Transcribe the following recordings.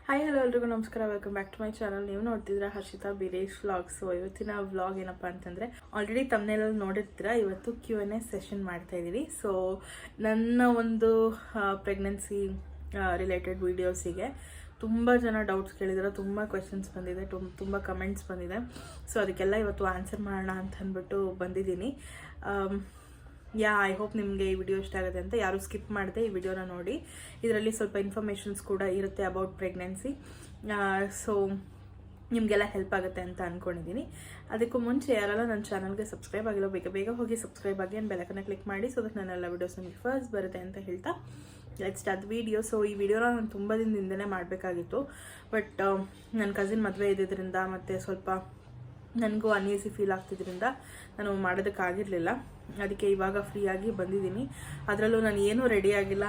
Hi hello ಎಲ್ರಿಗೂ ನಮಸ್ಕಾರ, welcome back to my channel. ನೀವು ನೋಡ್ತಿದ್ದೀರಾ ಹರ್ಷಿತಾ ಬಿರೇಶ್ ವ್ಲಾಗ್ಸ್. ಇವತ್ತಿನ ವ್ಲಾಗ್ ಏನಪ್ಪ ಅಂತಂದರೆ, ಆಲ್ರೆಡಿ ತಮ್ಮನೇಲಿ ನೋಡಿರ್ತೀರಾ, ಇವತ್ತು Q&A ಸೆಷನ್ ಮಾಡ್ತಾ ಇದ್ದೀವಿ. ಸೊ ನನ್ನ ಒಂದು ಪ್ರೆಗ್ನೆನ್ಸಿ ರಿಲೇಟೆಡ್ ವೀಡಿಯೋಸಿಗೆ ತುಂಬ ಜನ ಡೌಟ್ಸ್ ಕೇಳಿದ್ದಾರೆ, ತುಂಬ ಕ್ವೆಶನ್ಸ್ ಬಂದಿದೆ, ತುಂಬ ಕಮೆಂಟ್ಸ್ ಬಂದಿದೆ. ಸೊ ಅದಕ್ಕೆಲ್ಲ ಇವತ್ತು ಆನ್ಸರ್ ಮಾಡೋಣ ಅಂತ ಅಂದ್ಬಿಟ್ಟು ಬಂದಿದ್ದೀನಿ. ಐ ಹೋಪ್ ನಿಮಗೆ ಈ ವಿಡಿಯೋ ಇಷ್ಟ ಆಗುತ್ತೆ ಅಂತ. ಯಾರು ಸ್ಕಿಪ್ ಮಾಡಿದೆ ಈ ವಿಡಿಯೋನ ನೋಡಿ. ಇದರಲ್ಲಿ ಸ್ವಲ್ಪ ಇನ್ಫಾರ್ಮೇಷನ್ಸ್ ಕೂಡ ಇರುತ್ತೆ ಅಬೌಟ್ ಪ್ರೆಗ್ನೆನ್ಸಿ. ಸೊ ನಿಮಗೆಲ್ಲ ಹೆಲ್ಪ್ ಆಗುತ್ತೆ ಅಂತ ಅಂದ್ಕೊಂಡಿದ್ದೀನಿ. ಅದಕ್ಕೂ ಮುಂಚೆ ಯಾರೆಲ್ಲ ನನ್ನ ಚಾನಲ್ಗೆ ಸಬ್ಸ್ಕ್ರೈಬ್ ಆಗಿಲ್ಲ, ಬೇಗ ಹೋಗಿ ಸಬ್ಸ್ಕ್ರೈಬ್ ಆಗಿ ಆ್ಯಂಡ್ ಬೆಲಕನ್ನ ಕ್ಲಿಕ್ ಮಾಡಿ, ಸೊ ದಟ್ ನನ್ನೆಲ್ಲ ವೀಡಿಯೋಸ್ ನಿಮಗೆ ಫಸ್ಟ್ ಬರುತ್ತೆ ಅಂತ ಹೇಳ್ತಾ ಲೆಟ್ಸ್ ಸ್ಟಾರ್ಟ್ ವಿಡಿಯೋ. ಸೊ ಈ ವಿಡಿಯೋನ ನಾನು ತುಂಬ ದಿನದಿಂದನೇ ಮಾಡಬೇಕಾಗಿತ್ತು, ಬಟ್ ನನ್ನ ಕಸಿನ್ ಮದುವೆ ಇದ್ದಿದ್ದರಿಂದ ಮತ್ತು ಸ್ವಲ್ಪ ನನಗೂ ಅನ್ಈಸಿ ಫೀಲ್ ಆಗ್ತಿದ್ರಿಂದ ನಾನು ಮಾಡೋದಕ್ಕಾಗಿರಲಿಲ್ಲ. ಅದಕ್ಕೆ ಇವಾಗ ಫ್ರೀಯಾಗಿ ಬಂದಿದ್ದೀನಿ. ಅದರಲ್ಲೂ ನಾನು ಏನೂ ರೆಡಿ ಆಗಿಲ್ಲ,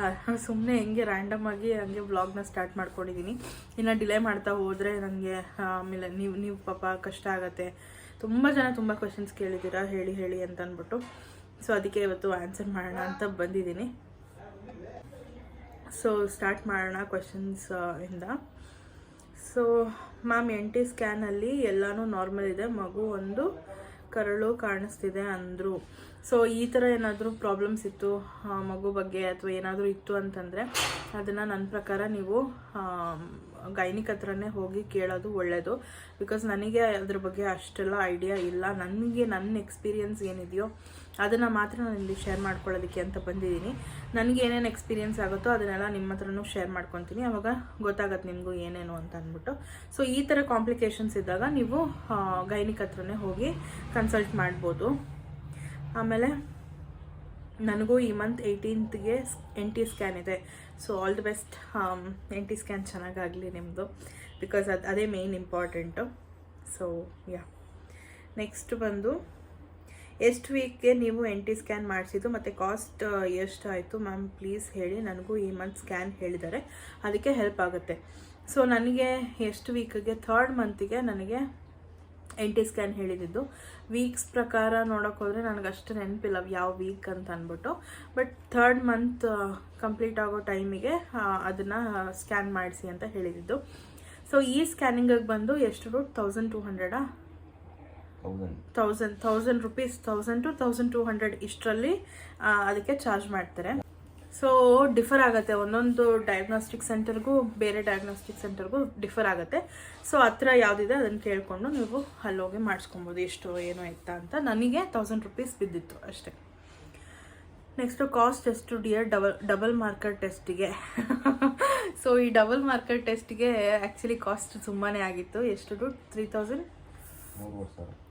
ಸುಮ್ಮನೆ ಹೆಂಗೆ ರ್ಯಾಂಡಮ್ ಆಗಿ ಹಂಗೆ ವ್ಲಾಗ್ನ ಸ್ಟಾರ್ಟ್ ಮಾಡ್ಕೊಂಡಿದ್ದೀನಿ. ಇನ್ನು ಡಿಲೇ ಮಾಡ್ತಾ ಹೋದರೆ ನನಗೆ ಆಮೇಲೆ ನೀವು ಪಾಪ ಕಷ್ಟ ಆಗುತ್ತೆ. ತುಂಬ ಜನ ತುಂಬ ಕ್ವೆಶನ್ಸ್ ಕೇಳಿದ್ದೀರಾ, ಹೇಳಿ ಅಂತ ಅಂದ್ಬಿಟ್ಟು. ಸೊ ಅದಕ್ಕೆ ಇವತ್ತು ಆನ್ಸರ್ ಮಾಡೋಣ ಅಂತ ಬಂದಿದ್ದೀನಿ. ಸೊ ಸ್ಟಾರ್ಟ್ ಮಾಡೋಣ ಕ್ವೆಶನ್ಸ್ ಇಂದ. ಸೊ ಮ್ಯಾಮ್, NT ಸ್ಕ್ಯಾನಲ್ಲಿ ಎಲ್ಲನೂ ನಾರ್ಮಲ್ ಇದೆ, ಮಗು ಒಂದು ಕರಳು ಕಾಣಿಸ್ತಿದೆ ಅಂದರು. ಸೊ ಈ ಥರ ಏನಾದರೂ ಪ್ರಾಬ್ಲಮ್ಸ್ ಇತ್ತು ಮಗು ಬಗ್ಗೆ ಅಥವಾ ಏನಾದರೂ ಇತ್ತು ಅಂತಂದರೆ ಅದನ್ನು ನನ್ನ ಪ್ರಕಾರ ನೀವು ಗೈನಿಕ್ ಹತ್ರನೇ ಹೋಗಿ ಕೇಳೋದು ಒಳ್ಳೆಯದು. ಬಿಕಾಸ್ ನನಗೆ ಅದ್ರ ಬಗ್ಗೆ ಅಷ್ಟೆಲ್ಲ ಐಡಿಯಾ ಇಲ್ಲ. ನನ್ನ ಎಕ್ಸ್ಪೀರಿಯನ್ಸ್ ಏನಿದೆಯೋ ಅದನ್ನು ಮಾತ್ರ ನಾನು ಇಲ್ಲಿ ಶೇರ್ ಮಾಡ್ಕೊಳ್ಳೋದಕ್ಕೆ ಅಂತ ಬಂದಿದ್ದೀನಿ. ನನಗೆ ಏನೇನು ಎಕ್ಸ್ಪೀರಿಯನ್ಸ್ ಆಗುತ್ತೋ ಅದನ್ನೆಲ್ಲ ನಿಮ್ಮ ಹತ್ರನೂ ಶೇರ್ ಮಾಡ್ಕೊತೀನಿ. ಆವಾಗ ಗೊತ್ತಾಗತ್ತೆ ನಿಮಗೂ ಏನೇನು ಅಂತ ಅಂದ್ಬಿಟ್ಟು. ಸೊ ಈ ಥರ ಕಾಂಪ್ಲಿಕೇಶನ್ಸ್ ಇದ್ದಾಗ ನೀವು ಗೈನಿಕ್ ಹತ್ರನೇ ಹೋಗಿ ಕನ್ಸಲ್ಟ್ ಮಾಡ್ಬೋದು. ಆಮೇಲೆ ನನಗೂ ಈ ಮಂತ್ 18ಗೆ NT ಸ್ಕ್ಯಾನ್ ಇದೆ. So all the best. NT scan ಚೆನ್ನಾಗಾಗಲಿ ನಿಮ್ಮದು, ಬಿಕಾಸ್ ಅದೇ ಮೇಯ್ನ್ ಇಂಪಾರ್ಟೆಂಟು. ಸೊ ನೆಕ್ಸ್ಟ್ ಬಂದು, ಎಷ್ಟು ವೀಕ್ಗೆ ನೀವು NT ಸ್ಕ್ಯಾನ್ ಮಾಡಿಸಿದ್ದು ಮತ್ತು ಕಾಸ್ಟ್ ಎಷ್ಟು ಆಯಿತು ಮ್ಯಾಮ್ ಪ್ಲೀಸ್ ಹೇಳಿ. ನನಗೂ ಈ ಮಂತ್ ಸ್ಕ್ಯಾನ್ ಹೇಳಿದ್ದಾರೆ, ಅದಕ್ಕೆ ಹೆಲ್ಪ್ ಆಗುತ್ತೆ. ಸೊ ನನಗೆ ಎಷ್ಟು ವೀಕಿಗೆ, 3rd ಮಂತಿಗೆ ನನಗೆ NT ಸ್ಕ್ಯಾನ್ ಹೇಳಿದ್ದು. ವೀಕ್ಸ್ ಪ್ರಕಾರ ನೋಡೋಕೆ ಹೋದರೆ ನನಗೆ ಅಷ್ಟು ನೆನಪಿಲ್ಲ ಯಾವ ವೀಕ್ ಅಂತ ಅಂದ್ಬಿಟ್ಟು. ಬಟ್ 3rd ಮಂತ್ ಕಂಪ್ಲೀಟ್ ಆಗೋ ಟೈಮಿಗೆ ಅದನ್ನು ಸ್ಕ್ಯಾನ್ ಮಾಡಿಸಿ ಅಂತ ಹೇಳಿದ್ದು. ಸೊ ಈ ಸ್ಕ್ಯಾನಿಂಗಿಗೆ ಬಂದು ಎಷ್ಟು ದುಡ್ಡು? 1200 1000 ರೂಪೀಸ್, 1000 to 1200 ಇಷ್ಟರಲ್ಲಿ ಅದಕ್ಕೆ ಚಾರ್ಜ್ ಮಾಡ್ತಾರೆ. ಸೊ ಡಿಫರ್ ಆಗುತ್ತೆ, ಒಂದೊಂದು ಡಯಾಗ್ನೋಸ್ಟಿಕ್ ಸೆಂಟರ್ಗೂ ಬೇರೆ ಡಯಾಗ್ನೋಸ್ಟಿಕ್ ಸೆಂಟರ್ಗೂ ಡಿಫರ್ ಆಗುತ್ತೆ. ಸೊ ಹತ್ರ ಯಾವುದಿದೆ ಅದನ್ನು ಕೇಳಿಕೊಂಡು ನೀವು ಅಲ್ಲೋಗಿ ಮಾಡಿಸ್ಕೊಬೋದು ಎಷ್ಟು ಏನು ಎತ್ತ ಅಂತ. ನನಗೆ 1000 ರೂಪೀಸ್ ಬಿದ್ದಿತ್ತು ಅಷ್ಟೇ. ನೆಕ್ಸ್ಟು ಕಾಸ್ಟ್ ಎಷ್ಟು ಡಿಯರ್ ಡಬಲ್ ಮಾರ್ಕರ್ ಟೆಸ್ಟಿಗೆ? ಸೊ ಈ ಡಬಲ್ ಮಾರ್ಕರ್ ಟೆಸ್ಟಿಗೆ ಆ್ಯಕ್ಚುಲಿ ಕಾಸ್ಟ್ ತುಂಬಾ ಆಗಿತ್ತು. ಎಷ್ಟು ದುಡ್ಡು?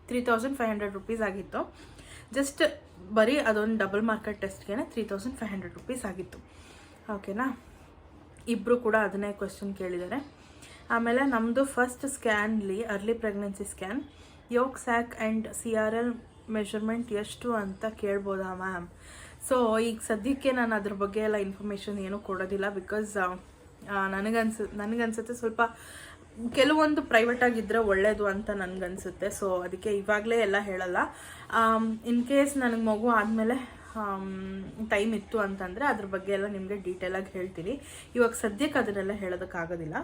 3500 ರೂಪೀಸ್ ಆಗಿತ್ತು. ಜಸ್ಟ್ ಬರೀ ಅದೊಂದು ಡಬಲ್ ಮಾರ್ಕರ್ ಟೆಸ್ಟ್ಗೆ 3500 ರೂಪೀಸ್ ಆಗಿತ್ತು. ಓಕೆನಾ? ಇಬ್ಬರು ಕೂಡ ಅದನ್ನೇ ಕ್ವೆಶನ್ ಕೇಳಿದ್ದಾರೆ. ಆಮೇಲೆ ನಮ್ಮದು ಫಸ್ಟ್ ಸ್ಕ್ಯಾನ್ಲಿ early pregnancy scan yolk sac and CRL measurement ಎಷ್ಟು ಅಂತ ಕೇಳ್ಬೋದಾ ಮ್ಯಾಮ್? ಸೊ ಈಗ ಸದ್ಯಕ್ಕೆ ನಾನು ಅದ್ರ ಬಗ್ಗೆ ಎಲ್ಲ ಇನ್ಫಾರ್ಮೇಷನ್ ಏನೂ ಕೊಡೋದಿಲ್ಲ. ಬಿಕಾಸ್ ನನಗನ್ಸುತ್ತೆ ಸ್ವಲ್ಪ ಕೆಲವೊಂದು ಪ್ರೈವೇಟಾಗಿದ್ದರೆ ಒಳ್ಳೆಯದು ಅಂತ ನನಗನ್ಸುತ್ತೆ. ಸೊ ಅದಕ್ಕೆ ಇವಾಗಲೇ ಎಲ್ಲ ಹೇಳಲ್ಲ. ಇನ್ ಕೇಸ್ ನನಗೆ ಮಗು ಆದಮೇಲೆ ಟೈಮ್ ಇತ್ತು ಅಂತಂದರೆ ಅದ್ರ ಬಗ್ಗೆ ಎಲ್ಲ ನಿಮಗೆ ಡೀಟೇಲಾಗಿ ಹೇಳ್ತೀನಿ. ಇವಾಗ ಸದ್ಯಕ್ಕೆ ಅದನ್ನೆಲ್ಲ ಹೇಳೋದಕ್ಕಾಗೋದಿಲ್ಲ.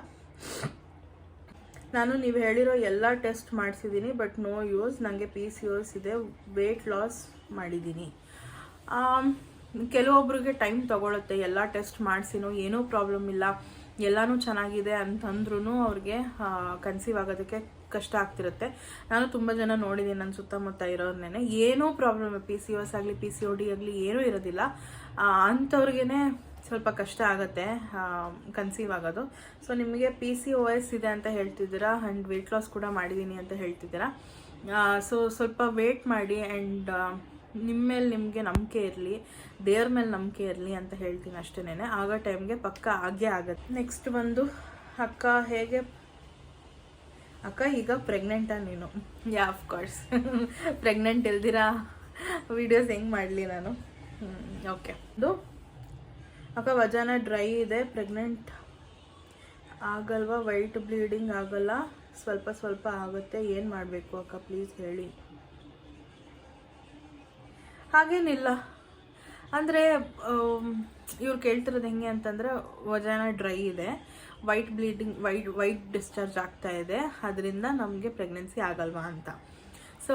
ನಾನು ನೀವು ಹೇಳಿರೋ ಎಲ್ಲ ಟೆಸ್ಟ್ ಮಾಡಿಸಿದ್ದೀನಿ, ಬಟ್ ನೋ ಯೂಸ್. ನನಗೆ PCOS ಇದೆ, ವೆಯ್ಟ್ ಲಾಸ್ ಮಾಡಿದ್ದೀನಿ. ಕೆಲವೊಬ್ರಿಗೆ ಟೈಮ್ ತೊಗೊಳುತ್ತೆ. ಎಲ್ಲ ಟೆಸ್ಟ್ ಮಾಡಿಸಿನೂ ಏನೂ ಪ್ರಾಬ್ಲಮ್ ಇಲ್ಲ, ಎಲ್ಲನೂ ಚೆನ್ನಾಗಿದೆ ಅಂತಂದ್ರೂ ಅವ್ರಿಗೆ ಕನ್ಸೀವ್ ಆಗೋದಕ್ಕೆ ಕಷ್ಟ ಆಗ್ತಿರುತ್ತೆ. ನಾನು ತುಂಬ ಜನ ನೋಡಿದ್ದೀನಿ ನನ್ನ ಸುತ್ತಮುತ್ತ ಇರೋರ್ನೇ, ಏನೂ ಪ್ರಾಬ್ಲಮ್ PCOS ಆಗಲಿ PCOD ಆಗಲಿ ಏನೂ ಇರೋದಿಲ್ಲ. ಅಂಥವ್ರಿಗೇ ಸ್ವಲ್ಪ ಕಷ್ಟ ಆಗುತ್ತೆ ಕನ್ಸೀವ್ ಆಗೋದು. ಸೊ ನಿಮಗೆ PCOS ಇದೆ ಅಂತ ಹೇಳ್ತಿದ್ದೀರಾ ಆ್ಯಂಡ್ ವೆಯ್ಟ್ ಲಾಸ್ ಕೂಡ ಮಾಡಿದ್ದೀನಿ ಅಂತ ಹೇಳ್ತಿದ್ದೀರಾ. ಸೊ ಸ್ವಲ್ಪ ವೇಟ್ ಮಾಡಿ ಆ್ಯಂಡ್ ನಿಮ್ಮ ಮೇಲೆ ನಿಮಗೆ ನಂಬಿಕೆ ಇರಲಿ, ದೇವ್ರ ಮೇಲೆ ನಂಬಿಕೆ ಇರಲಿ ಅಂತ ಹೇಳ್ತೀನಿ ಅಷ್ಟೇನೆ. ಆಗ ಟೈಮ್ಗೆ ಪಕ್ಕ ಆಗೇ ಆಗುತ್ತೆ. ನೆಕ್ಸ್ಟ್ ಬಂದು, ಅಕ್ಕ ಈಗ ಪ್ರೆಗ್ನೆಂಟಾ ನೀನು? ಆಫ್ಕೋರ್ಸ್ ಪ್ರೆಗ್ನೆಂಟ್ ಇಲ್ದಿರಾ ವೀಡಿಯೋಸ್ ಹೆಂಗೆ ಮಾಡಲಿ ನಾನು? ಓಕೆ. ಅದು ಅಕ್ಕ ವಜಾನ ಡ್ರೈ ಇದೆ, ಪ್ರೆಗ್ನೆಂಟ್ ಆಗಲ್ವಾ? ವೈಟ್ ಬ್ಲೀಡಿಂಗ್ ಆಗಲ್ಲ, ಸ್ವಲ್ಪ ಆಗುತ್ತೆ, ಏನು ಮಾಡಬೇಕು ಅಕ್ಕ ಪ್ಲೀಸ್ ಹೇಳಿ. ಹಾಗೇನಿಲ್ಲ. ಅಂದರೆ ಇವ್ರು ಕೇಳ್ತಿರೋದು ಹೆಂಗೆ ಅಂತಂದರೆ, ವಜಾನ ಡ್ರೈ ಇದೆ, ವೈಟ್ ಬ್ಲೀಡಿಂಗ್ ವೈಟ್ ಡಿಸ್ಚಾರ್ಜ್ ಆಗ್ತಾ ಇದೆ, ಅದರಿಂದ ನಮಗೆ ಪ್ರೆಗ್ನೆನ್ಸಿ ಆಗಲ್ವಾ ಅಂತ. ಸೊ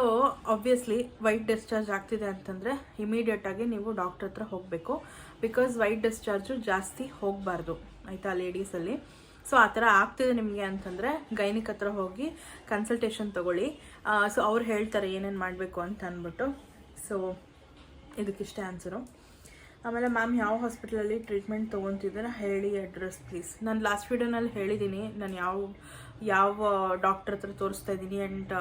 ಆಬ್ವಿಯಸ್ಲಿ ವೈಟ್ ಡಿಸ್ಚಾರ್ಜ್ ಆಗ್ತಿದೆ ಅಂತಂದರೆ ಇಮಿಡಿಯೇಟಾಗಿ ನೀವು ಡಾಕ್ಟರ್ ಹತ್ರ ಹೋಗಬೇಕು. ಬಿಕಾಸ್ ವೈಟ್ ಡಿಸ್ಚಾರ್ಜು ಜಾಸ್ತಿ ಹೋಗಬಾರ್ದು ಆಯಿತಾ ಲೇಡೀಸಲ್ಲಿ. ಸೊ ಆ ಥರ ಆಗ್ತಿದೆ ನಿಮಗೆ ಅಂತಂದರೆ ಗೈನಿಕ್ ಹತ್ರ ಹೋಗಿ ಕನ್ಸಲ್ಟೇಷನ್ ತೊಗೊಳ್ಳಿ. ಸೊ ಅವ್ರು ಹೇಳ್ತಾರೆ ಏನೇನು ಮಾಡಬೇಕು ಅಂತ ಅಂದ್ಬಿಟ್ಟು. ಸೊ ಇದಕ್ಕಿಷ್ಟೇ ಆನ್ಸರು. ಆಮೇಲೆ ಮ್ಯಾಮ್ ಯಾವ ಹಾಸ್ಪಿಟಲಲ್ಲಿ ಟ್ರೀಟ್ಮೆಂಟ್ ತೊಗೊತಿದ್ದೀರಾ ಹೇಳಿ ಅಡ್ರೆಸ್ ಪ್ಲೀಸ್. ನಾನು ಲಾಸ್ಟ್ ವೀಡಿಯೋನಲ್ಲಿ ಹೇಳಿದ್ದೀನಿ ನಾನು ಯಾವ ಡಾಕ್ಟರ್ ಹತ್ರ ತೋರಿಸ್ತಾ ಇದ್ದೀನಿ ಆ್ಯಂಡ್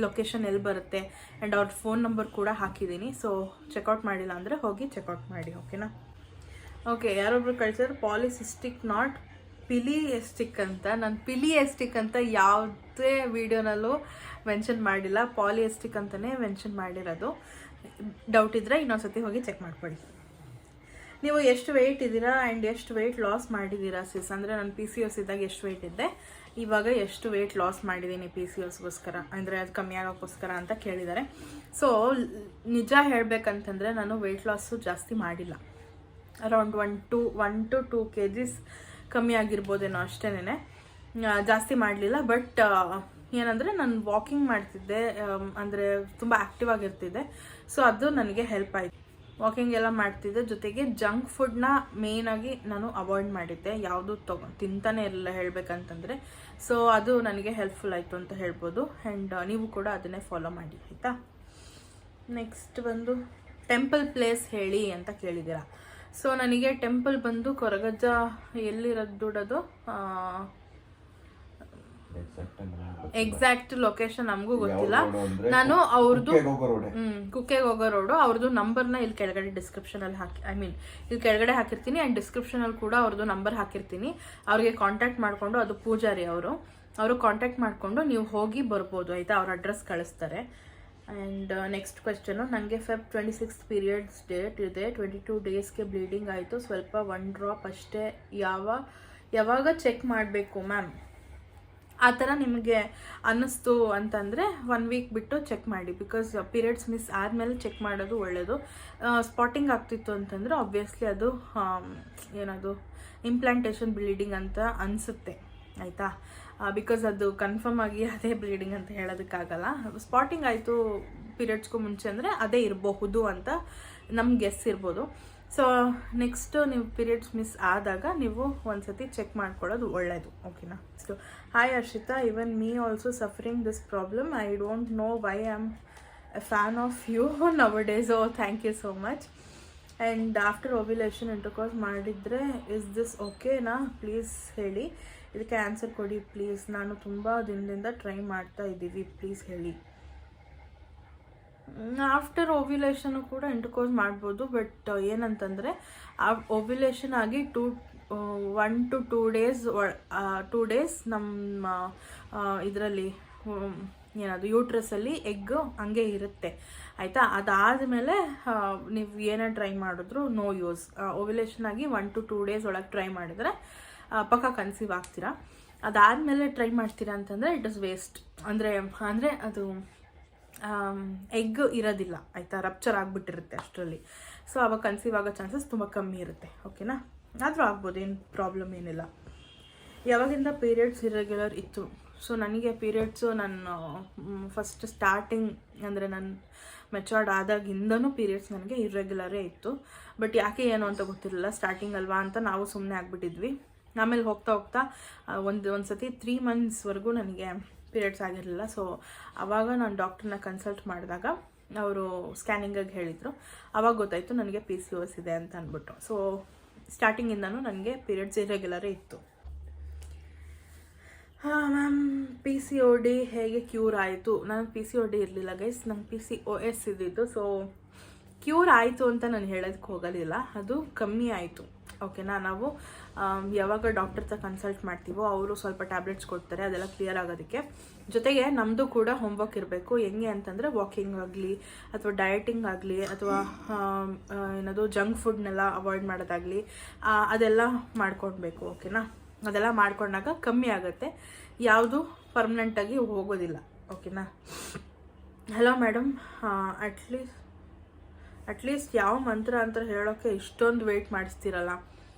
ಲೊಕೇಶನ್ ಎಲ್ಲಿ ಬರುತ್ತೆ ಆ್ಯಂಡ್ ಅವ್ರ ಫೋನ್ ನಂಬರ್ ಕೂಡ ಹಾಕಿದ್ದೀನಿ. ಸೊ ಚೆಕ್ಔಟ್ ಮಾಡಿಲ್ಲ ಅಂದರೆ ಹೋಗಿ ಚೆಕ್ಔಟ್ ಮಾಡಿ, ಓಕೆನಾ. ಓಕೆ, ಯಾರೊಬ್ರು ಕಳಿಸಿದ್ರೆ ಪಾಲಿಸಿಸ್ಟಿಕ್ ನಾಟ್ ಪಿಲಿಯೆಸ್ಟಿಕ್ ಅಂತ. ನಾನು ಪಿಲಿಯೆಸ್ಟಿಕ್ ಅಂತ ಯಾವುದೇ ವಿಡಿಯೋನಲ್ಲೂ ಮೆನ್ಷನ್ ಮಾಡಿಲ್ಲ, ಪಾಲಿಯೆಸ್ಟಿಕ್ ಅಂತಲೇ ಮೆನ್ಷನ್ ಮಾಡಿರೋದು. ಡೌಟ್ ಇದ್ದರೆ ಇನ್ನೊಂದ್ಸತಿ ಹೋಗಿ ಚೆಕ್ ಮಾಡ್ಕೊಳ್ಳಿ. ನೀವು ಎಷ್ಟು ವೆಯ್ಟ್ ಇದ್ದೀರಾ ಆ್ಯಂಡ್ ಎಷ್ಟು ವೆಯ್ಟ್ ಲಾಸ್ ಮಾಡಿದ್ದೀರಾ ಸಿಸ್, ಅಂದರೆ ನಾನು PCOS ಇದ್ದಾಗ ಎಷ್ಟು ವೆಯ್ಟ್ ಇದ್ದೆ, ಇವಾಗ ಎಷ್ಟು ವೆಯ್ಟ್ ಲಾಸ್ ಮಾಡಿದ್ದೀನಿ PCOSಗೋಸ್ಕರ, ಅಂದರೆ ಅದು ಕಮ್ಮಿ ಆಗೋಕ್ಕೋಸ್ಕರ ಅಂತ ಕೇಳಿದ್ದಾರೆ. ಸೊ ನಿಜ ಹೇಳಬೇಕಂತಂದರೆ ನಾನು ವೆಯ್ಟ್ ಲಾಸು ಜಾಸ್ತಿ ಮಾಡಿಲ್ಲ. ಅರೌಂಡ್ 1 to 2 kgs ಕಮ್ಮಿ ಆಗಿರ್ಬೋದೇನೋ ಅಷ್ಟೇನೆ, ಜಾಸ್ತಿ ಮಾಡಲಿಲ್ಲ. ಬಟ್ ಏನಂದರೆ ನಾನು ವಾಕಿಂಗ್ ಮಾಡ್ತಿದ್ದೆ, ಅಂದರೆ ತುಂಬ ಆ್ಯಕ್ಟಿವ್ ಆಗಿರ್ತಿದ್ದೆ. ಸೊ ಅದು ನನಗೆ ಹೆಲ್ಪ್ ಆಯಿತು. ವಾಕಿಂಗ್ ಎಲ್ಲ ಮಾಡ್ತಿದ್ದೆ, ಜೊತೆಗೆ ಜಂಕ್ ಫುಡ್ನ ಮೇಯ್ನಾಗಿ ನಾನು ಅವಾಯ್ಡ್ ಮಾಡಿದ್ದೆ, ಯಾವುದು ತಿಂತಾನೆ ಇರಲಿಲ್ಲ ಹೇಳಬೇಕಂತಂದರೆ. ಸೊ ಅದು ನನಗೆ ಹೆಲ್ಪ್ಫುಲ್ ಆಯಿತು ಅಂತ ಹೇಳ್ಬೋದು. ಆ್ಯಂಡ್ ನೀವು ಕೂಡ ಅದನ್ನೇ ಫಾಲೋ ಮಾಡಿ ಆಯಿತಾ. ನೆಕ್ಸ್ಟ್ ಬಂದು ಟೆಂಪಲ್ ಪ್ಲೇಸ್ ಹೇಳಿ ಅಂತ ಕೇಳಿದ್ದೀರಾ. ಸೊ ನನಗೆ ಟೆಂಪಲ್ ಬಂದು ಕೊರಗಜ್ಜ ಎಲ್ಲಿರೋದು ದುಡೋದು ಎಕ್ಸಾಕ್ಟ್ ಲೊಕೇಶನ್ ನಮಗೂ ಗೊತ್ತಿಲ್ಲ. ನಾನು ಅವ್ರದ್ದು ಕುಕ್ಕೆಗೆ ಹೋಗೋ ರೋಡು, ಅವ್ರದ್ದು ನಂಬರ್ನ ಇಲ್ಲಿ ಕೆಳಗಡೆ ಡಿಸ್ಕ್ರಿಪ್ಷನಲ್ಲಿ ಇಲ್ಲಿ ಕೆಳಗಡೆ ಹಾಕಿರ್ತೀನಿ. ಆ್ಯಂಡ್ ಡಿಸ್ಕ್ರಿಪ್ಷನಲ್ಲಿ ಕೂಡ ಅವ್ರದ್ದು ನಂಬರ್ ಹಾಕಿರ್ತೀನಿ. ಅವ್ರಿಗೆ ಕಾಂಟ್ಯಾಕ್ಟ್ ಮಾಡಿಕೊಂಡು, ಅದು ಪೂಜಾರಿ ಅವರು ಕಾಂಟ್ಯಾಕ್ಟ್ ಮಾಡಿಕೊಂಡು ನೀವು ಹೋಗಿ ಬರ್ಬೋದು ಆಯಿತಾ. ಅವ್ರ ಅಡ್ರೆಸ್ ಕಳಿಸ್ತಾರೆ. ಆ್ಯಂಡ್ ನೆಕ್ಸ್ಟ್ ಕ್ವೆಶ್ಚನು, ನನಗೆ Feb 26 ಪೀರಿಯಡ್ಸ್ ಡೇಟ್ ಇದೆ, 22 ಡೇಸ್ಗೆ ಬ್ಲೀಡಿಂಗ್ ಆಯಿತು, ಸ್ವಲ್ಪ 1 ಡ್ರಾಪ್ ಅಷ್ಟೇ, ಯಾವಾಗ ಚೆಕ್ ಮಾಡಬೇಕು ಮ್ಯಾಮ್? ಆ ಥರ ನಿಮಗೆ ಅನ್ನಿಸ್ತು ಅಂತಂದರೆ 1 ವೀಕ್ ಬಿಟ್ಟು ಚೆಕ್ ಮಾಡಿ. ಬಿಕಾಸ್ ಪೀರಿಯಡ್ಸ್ ಮಿಸ್ ಆದಮೇಲೆ ಚೆಕ್ ಮಾಡೋದು ಒಳ್ಳೆಯದು. ಸ್ಪಾಟಿಂಗ್ ಆಗ್ತಿತ್ತು ಅಂತಂದರೆ ಆಬ್ವಿಯಸ್ಲಿ ಅದು ಏನದು ಇಂಪ್ಲಾಂಟೇಷನ್ ಬ್ಲೀಡಿಂಗ್ ಅಂತ ಅನಿಸುತ್ತೆ ಆಯಿತಾ. ಬಿಕಾಸ್ ಅದು ಕನ್ಫರ್ಮ್ ಆಗಿ ಅದೇ ಬ್ಲೀಡಿಂಗ್ ಅಂತ ಹೇಳೋದಕ್ಕಾಗಲ್ಲ. ಸ್ಪಾಟಿಂಗ್ ಆಯಿತು ಪೀರಿಯಡ್ಸ್ಗೂ ಮುಂಚೆ ಅಂದರೆ ಅದೇ ಇರಬಹುದು ಅಂತ ನಮ್ಗೆ ಗೆಸ್ ಇರ್ಬೋದು. ಸೊ ನೆಕ್ಸ್ಟು ನೀವು ಪೀರಿಯಡ್ಸ್ ಮಿಸ್ ಆದಾಗ ನೀವು ಒಂದ್ಸತಿ ಚೆಕ್ ಮಾಡ್ಕೊಳ್ಳೋದು ಒಳ್ಳೆಯದು, ಓಕೆನಾ. So hi Harshitha, even me also suffering this problem, I don't know why I am a fan of you nowadays. Oh thank you so much. And after ovulation intercourse ಮಾಡಿದರೆ is this ಓಕೆನಾ? Please ಹೇಳಿ, ಇದಕ್ಕೆ answer ಕೊಡಿ please. ನಾನು ತುಂಬ ದಿನದಿಂದ try ಮಾಡ್ತಾ ಇದ್ದೀವಿ, ಪ್ಲೀಸ್ ಹೇಳಿ. ಆಫ್ಟರ್ ಓವ್ಯುಲೇಷನು ಕೂಡ ಇಂಟರ್ಕೋರ್ಸ್ ಮಾಡ್ಬೋದು. ಬಟ್ ಏನಂತಂದರೆ ಓವ್ಯುಲೇಷನ್ ಆಗಿ 1 to 2 ಡೇಸ್ ನಮ್ಮ ಇದರಲ್ಲಿ ಏನದು ಯೂಟ್ರಸಲ್ಲಿ ಎಗ್ ಹಂಗೆ ಇರುತ್ತೆ ಆಯಿತಾ. ಅದಾದಮೇಲೆ ನೀವು ಏನೇ ಟ್ರೈ ಮಾಡಿದ್ರು ನೋ ಯೂಸ್. ಓವ್ಯುಲೇಷನ್ ಆಗಿ 1 to 2 ಡೇಸ್ ಒಳಗೆ ಟ್ರೈ ಮಾಡಿದರೆ ಪಕ್ಕ ಕನ್ಸೀವ್ ಆಗ್ತೀರಾ. ಅದಾದಮೇಲೆ ಟ್ರೈ ಮಾಡ್ತೀರಾ ಅಂತಂದರೆ ಇಟ್ ಇಸ್ ವೇಸ್ಟ್. ಅಂದರೆ ಅದು ಎಗ್ ಇರೋದಿಲ್ಲ ಆಯಿತಾ, ರಪ್ಚರ್ ಆಗಿಬಿಟ್ಟಿರುತ್ತೆ ಅಷ್ಟರಲ್ಲಿ. ಸೊ ಅವಾಗ ಕನ್ಸೀವ್ ಆಗೋ ಚಾನ್ಸಸ್ ತುಂಬ ಕಮ್ಮಿ ಇರುತ್ತೆ, ಓಕೆನಾ. ಆದರೂ ಆಗ್ಬೋದು, ಏನು ಪ್ರಾಬ್ಲಮ್ ಏನಿಲ್ಲ. ಯಾವಾಗಿಂದ ಪೀರಿಯಡ್ಸ್ ಇರೆಗ್ಯುಲರ್ ಇತ್ತು? ಸೊ ನನಗೆ ಪೀರಿಯಡ್ಸು ನಾನು ಫಸ್ಟ್ ಸ್ಟಾರ್ಟಿಂಗ್ ಅಂದರೆ ನಾನು ಮೆಚೂರ್ಡ್ ಆದಾಗಿಂದನೂ ಪೀರಿಯಡ್ಸ್ ನನಗೆ ಇರ್ರೆಗ್ಯುಲರೇ ಇತ್ತು. ಬಟ್ ಯಾಕೆ ಏನು ಅಂತ ಗೊತ್ತಿರಲಿಲ್ಲ, ಸ್ಟಾರ್ಟಿಂಗ್ ಅಲ್ವಾ ಅಂತ ನಾವು ಸುಮ್ಮನೆ ಆಗಿಬಿಟ್ಟಿದ್ವಿ. ಆಮೇಲೆ ಹೋಗ್ತಾ ಒಂದು ಸತಿ 3 monthsವರೆಗೂ ನನಗೆ ಪೀರಿಯಡ್ಸ್ ಆಗಿರಲಿಲ್ಲ. ಸೊ ಆವಾಗ ನಾನು ಡಾಕ್ಟ್ರನ್ನ ಕನ್ಸಲ್ಟ್ ಮಾಡಿದಾಗ ಅವರು ಸ್ಕ್ಯಾನಿಂಗಾಗಿ ಹೇಳಿದರು. ಆವಾಗ ಗೊತ್ತಾಯಿತು ನನಗೆ PCOS ಇದೆ ಅಂತ ಅಂದ್ಬಿಟ್ಟು. ಸೊ ಸ್ಟಾರ್ಟಿಂಗಿಂದನೂ ನನಗೆ ಪೀರಿಯಡ್ಸ್ ಇರೆಗ್ಯುಲರೇ ಇತ್ತು. ಮ್ಯಾಮ್ PCOD ಹೇಗೆ ಕ್ಯೂರ್ ಆಯಿತು? ನನಗೆ PCOD ಇರಲಿಲ್ಲ ಗೈಸ್, ನಂಗೆ PCOS ಇದ್ದಿದ್ದು. ಸೊ ಕ್ಯೂರ್ ಆಯಿತು ಅಂತ ನಾನು ಹೇಳೋದಕ್ಕೆ ಹೋಗೋದಿಲ್ಲ, ಅದು ಕಮ್ಮಿ ಆಯಿತು, ಓಕೆನಾ. ನಾವು ಯಾವಾಗ ಡಾಕ್ಟರ್ ಹತ್ರ ಕನ್ಸಲ್ಟ್ ಮಾಡ್ತೀವೋ ಅವರು ಸ್ವಲ್ಪ ಟ್ಯಾಬ್ಲೆಟ್ಸ್ ಕೊಡ್ತಾರೆ ಅದೆಲ್ಲ ಕ್ಲಿಯರ್ ಆಗೋದಕ್ಕೆ. ಜೊತೆಗೆ ನಮ್ಮದು ಕೂಡ ಹೋಮ್ವರ್ಕ್ ಇರಬೇಕು. ಹೆಂಗೆ ಅಂತಂದರೆ ವಾಕಿಂಗ್ ಆಗಲಿ ಅಥವಾ ಡಯಟಿಂಗ್ ಆಗಲಿ ಅಥವಾ ಏನದು ಜಂಕ್ ಫುಡ್ನೆಲ್ಲ ಅವಾಯ್ಡ್ ಮಾಡೋದಾಗಲಿ ಅದೆಲ್ಲ ಮಾಡ್ಕೊಳ್ಬೇಕು, ಓಕೆನಾ. ಅದೆಲ್ಲ ಮಾಡ್ಕೊಂಡಾಗ ಕಮ್ಮಿ ಆಗುತ್ತೆ, ಯಾವುದು ಪರ್ಮನೆಂಟಾಗಿ ಹೋಗೋದಿಲ್ಲ, ಓಕೆನಾ. ಹಲೋ ಮೇಡಮ್, ಅಟ್ಲೀಸ್ಟ್ ಯಾವ ಮಂತ್ರ ಅಂತ ಹೇಳೋಕ್ಕೆ ಇಷ್ಟೊಂದು ವೆಯ್ಟ್ ಮಾಡಿಸ್ತೀರಲ್ಲ.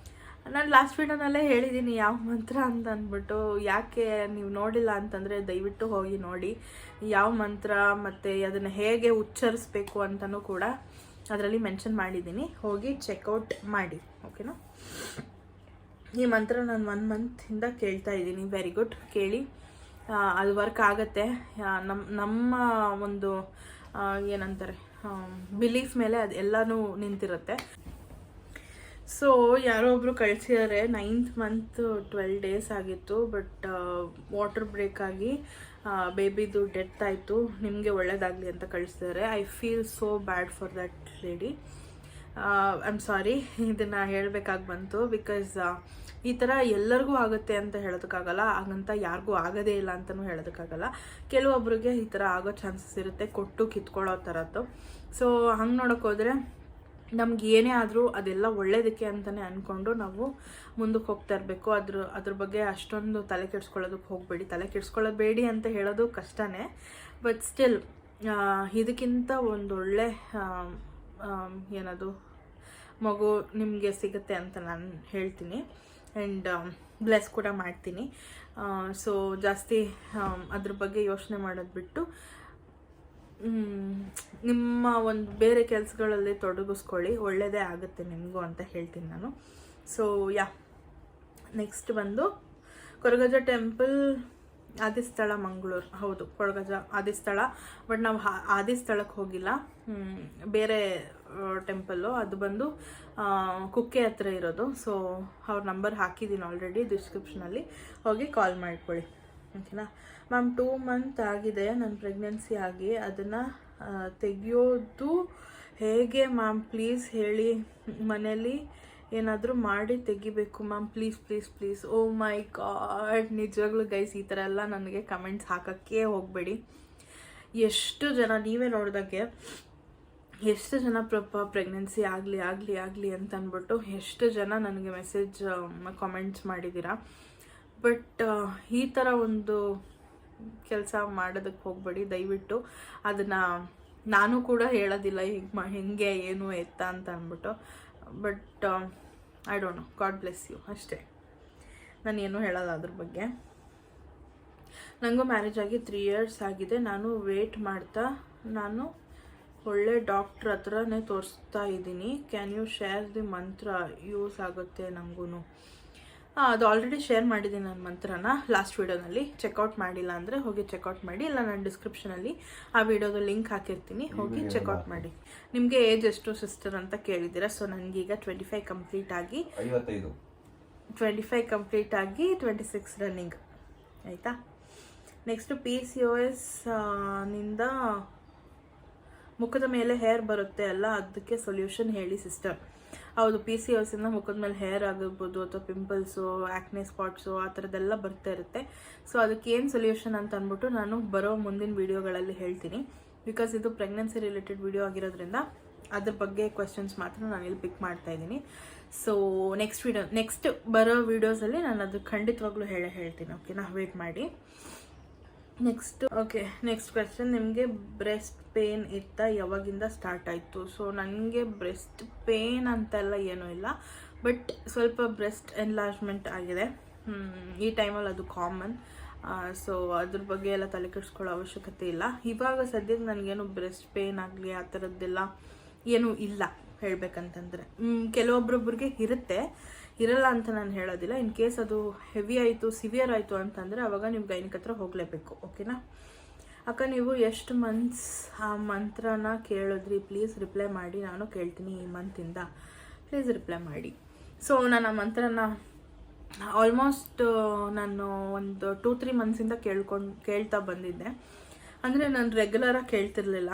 ನಾನು ಲಾಸ್ಟ್ ವೀಡಿಯೋನಲ್ಲೇ ಹೇಳಿದ್ದೀನಿ ಯಾವ ಮಂತ್ರ ಅಂತ ಅಂದ್ಬಿಟ್ಟು. ಯಾಕೆ ನೀವು ನೋಡಿಲ್ಲ ಅಂತಂದರೆ ದಯವಿಟ್ಟು ಹೋಗಿ ನೋಡಿ ಯಾವ ಮಂತ್ರ ಮತ್ತು ಅದನ್ನು ಹೇಗೆ ಉಚ್ಚರಿಸ್ಬೇಕು ಅಂತಲೂ ಕೂಡ ಅದರಲ್ಲಿ ಮೆನ್ಷನ್ ಮಾಡಿದ್ದೀನಿ. ಹೋಗಿ ಚೆಕ್ಔಟ್ ಮಾಡಿ, ಓಕೆನಾ. ಈ ಮಂತ್ರ ನಾನು 1 ಮಂತಿಂದ ಕೇಳ್ತಾ ಇದ್ದೀನಿ. ವೆರಿ ಗುಡ್, ಕೇಳಿ. ಅದು ವರ್ಕ್ ಆಗುತ್ತೆ. ನಮ್ಮ ಒಂದು ಏನಂತಾರೆ ಬಿಲೀಫ್ ಮೇಲೆ ಅದು ಎಲ್ಲನೂ ನಿಂತಿರುತ್ತೆ. ಸೊ ಯಾರೋ ಒಬ್ಬರು ಕಳಿಸಿದ್ದಾರೆ 9th ಮಂತ್ 12 days ಆಗಿತ್ತು, ಬಟ್ ವಾಟರ್ ಬ್ರೇಕ್ ಆಗಿ ಬೇಬಿದು ಡೆತ್ ಆಯಿತು, ನಿಮಗೆ ಒಳ್ಳೇದಾಗಲಿ ಅಂತ ಕಳಿಸಿದ್ದಾರೆ. I feel so bad for that lady. I am sorry, ಇದನ್ನು ಹೇಳಬೇಕಾಗಿ ಬಂತು. ಬಿಕಾಸ್ ಈ ಥರ ಎಲ್ಲರಿಗೂ ಆಗುತ್ತೆ ಅಂತ ಹೇಳೋದಕ್ಕಾಗಲ್ಲ, ಹಾಗಂತ ಯಾರಿಗೂ ಆಗೋದೇ ಇಲ್ಲ ಅಂತಲೂ ಹೇಳೋದಕ್ಕಾಗಲ್ಲ. ಕೆಲವೊಬ್ರಿಗೆ ಈ ಥರ ಆಗೋ ಚಾನ್ಸಸ್ ಇರುತ್ತೆ, ಕೊಟ್ಟು ಕಿತ್ಕೊಳ್ಳೋ ಥರದ್ದು. ಸೊ ಹಂಗೆ ನೋಡೋಕೆ ಹೋದರೆ ನಮ್ಗೆ ಏನೇ ಆದರೂ ಅದೆಲ್ಲ ಒಳ್ಳೇದಕ್ಕೆ ಅಂತಲೇ ಅಂದ್ಕೊಂಡು ನಾವು ಮುಂದಕ್ಕೆ ಹೋಗ್ತಾ ಇರಬೇಕು. ಅದ್ರ ಬಗ್ಗೆ ಅಷ್ಟೊಂದು ತಲೆ ಕೆಡಿಸ್ಕೊಳ್ಳೋದಕ್ಕೆ ಹೋಗಬೇಡಿ. ತಲೆ ಕೆಡಿಸ್ಕೊಳ್ಳಬೇಡಿ ಅಂತ ಹೇಳೋದು ಕಷ್ಟನೇ, ಬಟ್ ಸ್ಟಿಲ್ ಇದಕ್ಕಿಂತ ಒಂದೊಳ್ಳೆ ಏನದು ಮಗು ನಿಮಗೆ ಸಿಗುತ್ತೆ ಅಂತ ನಾನು ಹೇಳ್ತೀನಿ. ಆ್ಯಂಡ್ ಬ್ಲೆಸ್ ಕೂಡ ಮಾಡ್ತೀನಿ. ಸೊ ಜಾಸ್ತಿ ಅದ್ರ ಬಗ್ಗೆ ಯೋಚನೆ ಮಾಡೋದು ಬಿಟ್ಟು ನಿಮ್ಮ ಒಂದು ಬೇರೆ ಕೆಲಸಗಳಲ್ಲಿ ತೊಡಗಿಸ್ಕೊಳ್ಳಿ, ಒಳ್ಳೆಯದೇ ಆಗುತ್ತೆ ನಿಮಗೂ ಅಂತ ಹೇಳ್ತೀನಿ ನಾನು. ಸೊ ನೆಕ್ಸ್ಟ್ ಬಂದು ಕೊರಗಜ್ಜ ಟೆಂಪಲ್, ಆದಿಸ್ಥಳ ಮಂಗಳೂರು. ಹೌದು, ಕೊರಗಜ್ಜ ಆದಿಸ್ಥಳ. ಬಟ್ ನಾವು ಆದಿಸ್ಥಳಕ್ಕೆ ಹೋಗಿಲ್ಲ, ಬೇರೆ ಟೆಂಪಲ್ಲು. ಅದು ಬಂದು ಕುಕ್ಕೆ ಹತ್ರ ಇರೋದು. ಸೊ ಅವ್ರ ನಂಬರ್ ಹಾಕಿದ್ದೀನಿ ಆಲ್ರೆಡಿ ಡಿಸ್ಕ್ರಿಪ್ಷನಲ್ಲಿ, ಹೋಗಿ ಕಾಲ್ ಮಾಡ್ಕೊಳ್ಳಿ, ಓಕೆನಾ. ಮ್ಯಾಮ್ 2 month ಆಗಿದೆ ನನ್ನ ಪ್ರೆಗ್ನೆನ್ಸಿ ಆಗಿ, ಅದನ್ನು ತೆಗೆಯೋದು ಹೇಗೆ ಮ್ಯಾಮ್ ಪ್ಲೀಸ್ ಹೇಳಿ. ಮನೇಲಿ ಏನಾದರೂ ಮಾಡಿ ತೆಗಿಬೇಕು ma'am, please please please. Oh my God, ನಿಜವಾಗ್ಲೂ ಗೈಸ್ ಈ ಥರ ಎಲ್ಲ ನನಗೆ ಕಮೆಂಟ್ಸ್ ಹಾಕೋಕ್ಕೆ ಹೋಗಬೇಡಿ. ಎಷ್ಟು ಜನ ನೀವೇ ನೋಡಿದಾಗೆ ಎಷ್ಟು ಜನ ಪ್ರೆಗ್ನೆನ್ಸಿ ಆಗಲಿ ಆಗಲಿ ಆಗಲಿ ಅಂತ ಅಂದ್ಬಿಟ್ಟು ಎಷ್ಟು ಜನ ನನಗೆ ಮೆಸೇಜ್ ಕಾಮೆಂಟ್ಸ್ ಮಾಡಿದ್ದೀರಾ. ಬಟ್ ಈ ಥರ ಒಂದು ಕೆಲಸ ಮಾಡೋದಕ್ಕೆ ಹೋಗಬೇಡಿ ದಯವಿಟ್ಟು. ಅದನ್ನು ನಾನು ಕೂಡ ಹೇಳೋದಿಲ್ಲ ಹೆಂಗೆ ಏನು ಎತ್ತ ಅಂತ ಅಂದ್ಬಿಟ್ಟು. But I don't know, God bless you ಅಷ್ಟೇ. ನಾನು ಏನೂ ಹೇಳೋಲ್ಲ ಅದ್ರ ಬಗ್ಗೆ. ನನಗೂ ಮ್ಯಾರೇಜ್ ಆಗಿ 3 years ಆಗಿದೆ. ನಾನು ವೇಟ್ ಮಾಡ್ತಾ ನಾನು ಒಳ್ಳೆ ಡಾಕ್ಟ್ರ್ ಹತ್ರನೇ ತೋರಿಸ್ತಾ ಇದ್ದೀನಿ. ಕ್ಯಾನ್ ಯು ಶೇರ್ ದಿ ಮಂತ್ರ, ಯೂಸ್ ಆಗುತ್ತೆ ನನಗೂ. ಅದು ಆಲ್ರೆಡಿ ಶೇರ್ ಮಾಡಿದ್ದೀನಿ ನನ್ನ ಮಂತ್ರನ ಲಾಸ್ಟ್ ವೀಡಿಯೋನಲ್ಲಿ. ಚೆಕ್ಔಟ್ ಮಾಡಿಲ್ಲ ಅಂದರೆ ಹೋಗಿ ಚೆಕ್ಔಟ್ ಮಾಡಿ, ಇಲ್ಲ ನಾನು ಡಿಸ್ಕ್ರಿಪ್ಷನಲ್ಲಿ ಆ ವಿಡಿಯೋದ ಲಿಂಕ್ ಹಾಕಿರ್ತೀನಿ, ಹೋಗಿ ಚೆಕ್ಔಟ್ ಮಾಡಿ. ನಿಮಗೆ ಏಜ್ ಎಷ್ಟು ಸಿಸ್ಟರ್ ಅಂತ ಕೇಳಿದ್ದೀರಾ. ಸೊ ನನಗೀಗ 25 ಕಂಪ್ಲೀಟ್ ಆಗಿ 26 ರನ್ನಿಂಗ್ ಆಯಿತಾ. ನೆಕ್ಸ್ಟು PCOS ನಿಂದ ಮುಖದ ಮೇಲೆ ಹೇರ್ ಬರುತ್ತೆ ಅಲ್ಲ, ಅದಕ್ಕೆ ಸೊಲ್ಯೂಷನ್ ಹೇಳಿ ಸಿಸ್ಟರ್. ಹೌದು, PCOS ಇಂದ ಮುಖದ ಮೇಲೆ ಹೇರ್ ಆಗಿರ್ಬೋದು, ಅಥವಾ ಪಿಂಪಲ್ಸು, ಆ್ಯಕ್ನೆ ಸ್ಪಾಟ್ಸು ಆ ಥರದ್ದೆಲ್ಲ ಬರ್ತಾ ಇರುತ್ತೆ. ಸೊ ಅದಕ್ಕೆ ಏನು ಸೊಲ್ಯೂಷನ್ ಅಂತ ಅಂದ್ಬಿಟ್ಟು ನಾನು ಬರೋ ಮುಂದಿನ ವೀಡಿಯೋಗಳಲ್ಲಿ ಹೇಳ್ತೀನಿ. ಬಿಕಾಸ್ ಇದು ಪ್ರೆಗ್ನೆನ್ಸಿ ರಿಲೇಟೆಡ್ ವಿಡಿಯೋ ಆಗಿರೋದ್ರಿಂದ ಅದ್ರ ಬಗ್ಗೆ ಕ್ವೆಶನ್ಸ್ ಮಾತ್ರ ನಾನು ಇಲ್ಲಿ ಪಿಕ್ ಮಾಡ್ತಾ ಇದ್ದೀನಿ. ಸೊ ನೆಕ್ಸ್ಟ್ ಬರೋ ವೀಡಿಯೋಸಲ್ಲಿ ನಾನು ಅದು ಖಂಡಿತವಾಗ್ಲೂ ಹೇಳ್ತೀನಿ, ಓಕೆನಾ. ವೇಟ್ ಮಾಡಿ. ನೆಕ್ಸ್ಟ್ ಕ್ವೆಶನ್, ನಿಮಗೆ ಬ್ರೆಸ್ಟ್ ಪೇನ್ ಇತ್ತಾ, ಯಾವಾಗಿಂದ ಸ್ಟಾರ್ಟ್ ಆಯಿತು? ಸೊ ನನಗೆ ಬ್ರೆಸ್ಟ್ ಪೇನ್ ಅಂತೆಲ್ಲ ಏನೂ ಇಲ್ಲ, ಬಟ್ ಸ್ವಲ್ಪ ಬ್ರೆಸ್ಟ್ ಎನ್ಲಾರ್ಜ್ಮೆಂಟ್ ಆಗಿದೆ. ಈ ಟೈಮಲ್ಲಿ ಅದು ಕಾಮನ್. ಸೊ ಅದ್ರ ಬಗ್ಗೆ ಎಲ್ಲ ತಲೆ ಕೆಡಿಸ್ಕೊಳ್ಳೋ ಅವಶ್ಯಕತೆ ಇಲ್ಲ. ಇವಾಗ ಸದ್ಯಕ್ಕೆ ನನಗೇನು ಬ್ರೆಸ್ಟ್ ಪೇನ್ ಆಗಲಿ ಆ ಥರದ್ದೆಲ್ಲ ಏನೂ ಇಲ್ಲ ಹೇಳಬೇಕಂತಂದರೆ. ಕೆಲವೊಬ್ಬರೊಬ್ರಿಗೆ ಇರಲ್ಲ ಅಂತ ನಾನು ಹೇಳೋದಿಲ್ಲ. ಇನ್ ಕೇಸ್ ಅದು ಹೆವಿ ಆಯಿತು, ಸಿವಿಯರ್ ಆಯಿತು ಅಂತಂದರೆ ಅವಾಗ ನೀವು ಗೈನಿಕ್ ಹತ್ರ ಹೋಗಲೇಬೇಕು, ಓಕೆನಾ. ಅಕ್ಕ ನೀವು ಎಷ್ಟು ಮಂತ್ಸ್ ಆ ಮಂತ್ರನ ಕೇಳಿದ್ರಿ, ಪ್ಲೀಸ್ ರಿಪ್ಲೈ ಮಾಡಿ. ನಾನು ಕೇಳ್ತೀನಿ ಈ ಮಂತಿಂದ, ಪ್ಲೀಸ್ ರಿಪ್ಲೈ ಮಾಡಿ. ಸೊ ನಾನು ಆ ಮಂತ್ರನ ಆಲ್ಮೋಸ್ಟ್ ನಾನು ಒಂದು 2-3 ಮಂತ್ಸಿಂದ ಕೇಳ್ತಾ ಬಂದಿದ್ದೆ. ಅಂದರೆ ನಾನು ರೆಗ್ಯುಲರಾಗಿ ಕೇಳ್ತಿರ್ಲಿಲ್ಲ.